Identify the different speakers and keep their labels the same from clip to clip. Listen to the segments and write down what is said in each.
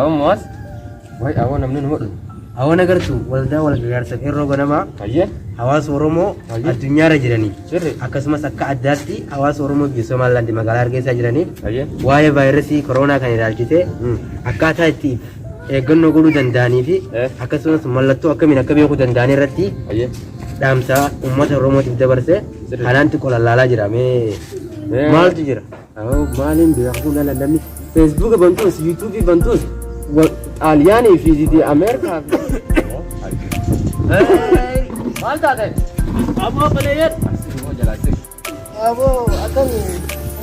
Speaker 1: Awon mos? Wai awon namni numu.
Speaker 2: Awon agartu waldaa wal gargaarsa qeerroo ganamaa.
Speaker 1: Ayye.
Speaker 2: Hawaasa Oromoo addunyaarra jiranii. Akkasumas akka addaatti hawaasa Oromoo biyya Somaliland magaalaa Hargeysaa jiranii.
Speaker 1: Ayye.
Speaker 2: Waa'ee vaayirasii koronaa kan ilaalchite akkaataa itti eeggannoo godhuu danda'anii fi akkasumas mallattoo akkamiin akka beekuu danda'an irratti dhaamsa uummata Oromootiif dabarse kanaanti qolalaalaa jira. Maaltu jira? Maaliin beekuu lallamni Facebook bantuus YouTube bantuus Xaaliyaanii fi Ameerikaa. Maal taate? Aboo baleeyyan. Asirraa jalaasee. Aboo akkami?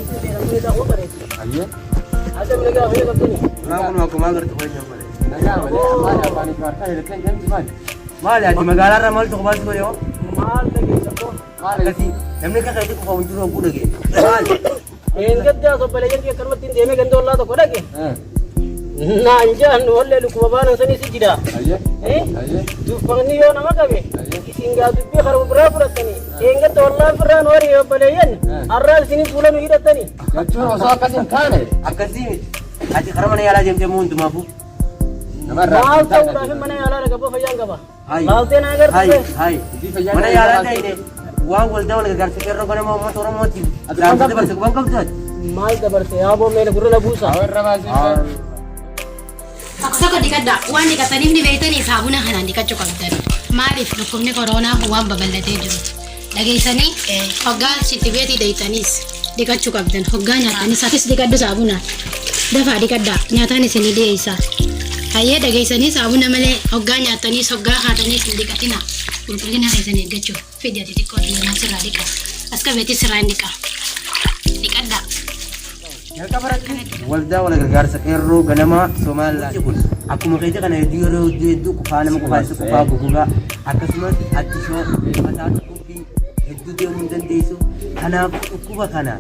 Speaker 2: Asirraa ta'uu bareedu. Ayyee. Asirraa nagaa fayyee qabdanii. Kun akkuma agartu fayyee bareedu. Nagaa malee maali afaan ifaartaa jedhee kan maali? Maali ati magaalaarraa maal tokko baasuu yoo? Maal dhageessa koo? Maal akkasii namni akka kanatti qofa wajjin hogguu dhagee. Maali? Eengaddaa osoo baleeyyan kee akkanumatti hin deemee ganda ollaa tokko dhage. Naanjaan wallee lukkuma baanan sanis jira. Dubbanni yoo nama qabe isin gaa dubbii karaa biraa fudhatanii eengadda wallaa firraan horii yoo baleeyyan har'aa isinii fuula nu hidhattanii.
Speaker 1: Jechuun osoo akkasii hin taane
Speaker 2: akkasii miti. Ati karaa mana yaalaa deemtee moo hundumaafuu?
Speaker 3: Maal ta'uudhaaf mana yaalaa dhaqaboo fayyaan qaba. Laaltee naa agarsiise.
Speaker 2: Mana yaalaa ta'e waan waldaa wal gargaarsa qeerroo ganamaa uummata Oromootiif dhaamsa dabarse waan qabdu.
Speaker 3: Maal dabarse yaaboo meela gurra na buusa.
Speaker 1: Warra baasisa.
Speaker 4: Tokko dikadda waan dikataniif ni beektanii saabuna kanaan dikachuu qabdan. Maaliif dhukkubni koronaa waan babal'atee jiru. Dhageessanii hoggaa sitti beetii daytaniis dikachuu qabdan. Hoggaa nyaatanis atis dikaddu saabunaan. Dafaa dikadda nyaataan isinii dhiyeessa. Hayyee dhageessanii saabuna malee hoggaa nyaataniis hoggaa haataniis hin dikatina. Qulqullina keessanii eeggachuu fidii ati xiqqoo dhiyeennaa sirraa dhiqa. As qabeetii sirraa hin dhiqa. Dikadda.
Speaker 2: Waldaa wal gargaarsa qeerroo ganamaa Somaliland kun akkuma keessa kana hedduu qofaa nama qofaas qofaa gogaa akkasumas attishoo mataa dhukkubbii hedduu deemuu hin dandeessu. Kanaafuu dhukkuba kana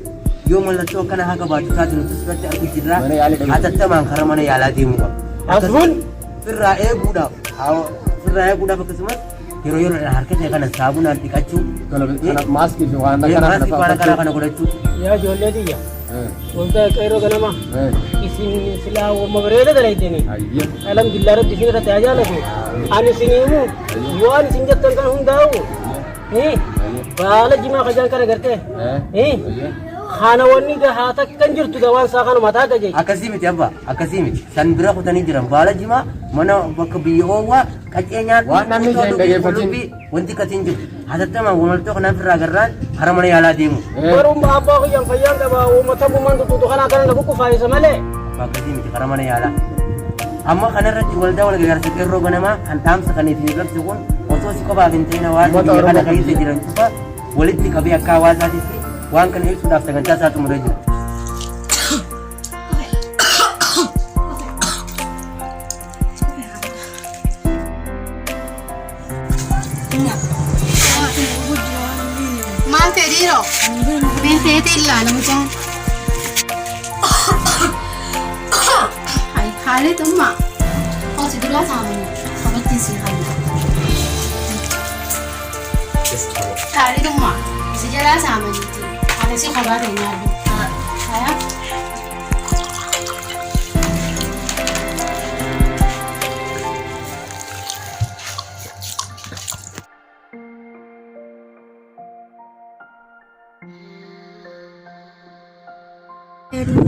Speaker 2: yoo mallattoo akkana haa qabaatu taate nuti asirratti argu jirra. Hatattamaan karaa mana yaalaa deemuu qaba. Akkasumas firraa eeguudhaaf akkasumas yeroo yeroo harka kee kana saabunaan dhiqachuu
Speaker 1: maaskii fi waan
Speaker 2: kana godhachuu.
Speaker 3: Yaa ijoollee xiyya. Waldaa qeerroo ganamaa isin silaa wamma bareeda dalaydeni. Alhamdulillah rabbi isin irratti haa jaalatu. Ani isiniimu waan isin jettan kan hundaa'u baala jimaa kajaan kana gartee kana wanni gahaa takkan jirtu ga waan saa kana mataa gaje.
Speaker 2: Akkasii miti abbaa akkasii miti san bira kutanii jiran baala jimaa mana bakka biyya oowwaa qaccee nyaatu
Speaker 1: waan namni isheen dhageeffatiin
Speaker 2: wanti katiin jiru hatattamaan wamaltoo kanaaf irraa garraan hara mana yaalaa deemu.
Speaker 3: Barummaa abbaa kiyyan fayyaan qaba uummata bumaan tuttuutu kanaa kana lafu kufaayisa malee.
Speaker 2: Akkasii miti hara mana yaalaa. Amma kanarratti waldaa wal gargaarsa qeerroo ganamaa kan dhaamsa kan ittiin ibsu kun osoo si qofaaf hin ta'in hawaasa biyya kana keessa jiran cufa walitti qabee akka hawaasaatitti waan kana ibsuudhaaf sagantaa isaa xumuree jira.
Speaker 4: Maal fedhiiroo? Beekeetii ilaala mucaan. Haalee tummaa. Hosi duraa saamanii qabattiin si halla. Haalee tummaa. Si jalaa saamaniiti. Haala si kophaa ta'e nyaadhu. Haya.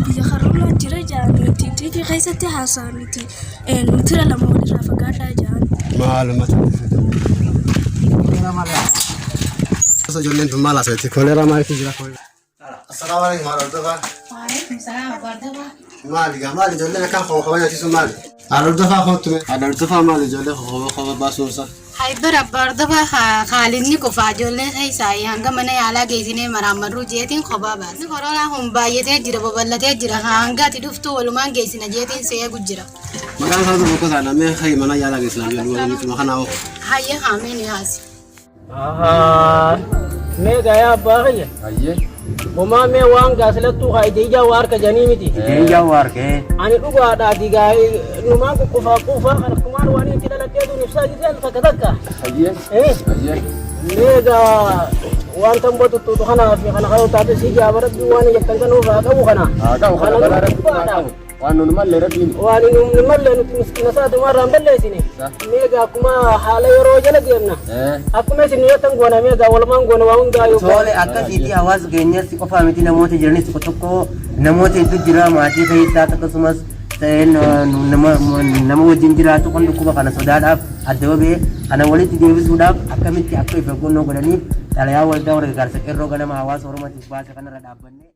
Speaker 5: biyya karoorraa jira jaan nuti itti keessatti haasa'an nuti nuti lama walirraa fagaadhaa jaan.
Speaker 6: Maaluma ta'e. Ijoolleen tun maal haasa'etti koleeraa maaliif jira koleeraa? Assalaamu alaikum hordofaa.
Speaker 4: Waalaikum salaam hordofaa.
Speaker 6: Maali ijoolleen akkaan qofa nyaachisuun maali? Hordofaa kootume. Hordofaa maali ijoollee qofa baasuunsa?
Speaker 4: Haibara hordofaa haalinni qofa ijoolleen isaa hanga mana yaalaa geessinee maraamarruu jeetiin kophaa baasa. Koronaa kun baay'atee jira babal'atee jira hanga ati dhuftu walumaan geessina jeetiin seequ jira.
Speaker 6: Maqaan isaa tokko taana mee hayi mana yaalaa geessina jedhu walitti kana hoo.
Speaker 4: Hayya haameen yaasi.
Speaker 3: Mee gaya abbaa kiyya.
Speaker 1: Hayyee.
Speaker 3: Homaa mee waan gaasilattuu haa ija waarka janii miti.
Speaker 2: Ija waarke.
Speaker 3: Ani dhugaadhaati gaa'ee numaan qufaa harkumaan waan itti dhalatee duun ibsaa giseen takka takka.
Speaker 1: Hayyee. Hayyee.
Speaker 3: Mee gaa waan tamboo tuttuutu kanaaf kana kanuu taate si jaabaratti waan jettan kanuuf haa qabu kana.
Speaker 1: Haa qabu kana bara dhugaadhaaf. waan nun malle rabbiin
Speaker 3: waan inni malle nuti miskina isaa dumarraa hin balleessine meegaa akkuma haala yeroo jala deemna akkuma isin yoo goona meegaa walumaan goona waa hundaa yoo
Speaker 2: tole akkasitti hawaasa keenyas qofaa miti namoota jiranis tokko namoota hedduu jira maatii keessaa akkasumas nama wajjin jiraatu kan dhukkuba kana sodaadhaaf adda bahee kana walitti deebisuudhaaf akkamitti akka ifa godhaniif xalayaa waldaa warra gargaarsa qeerroo ganama hawaasa Oromootiif baase kanarra dhaabbanne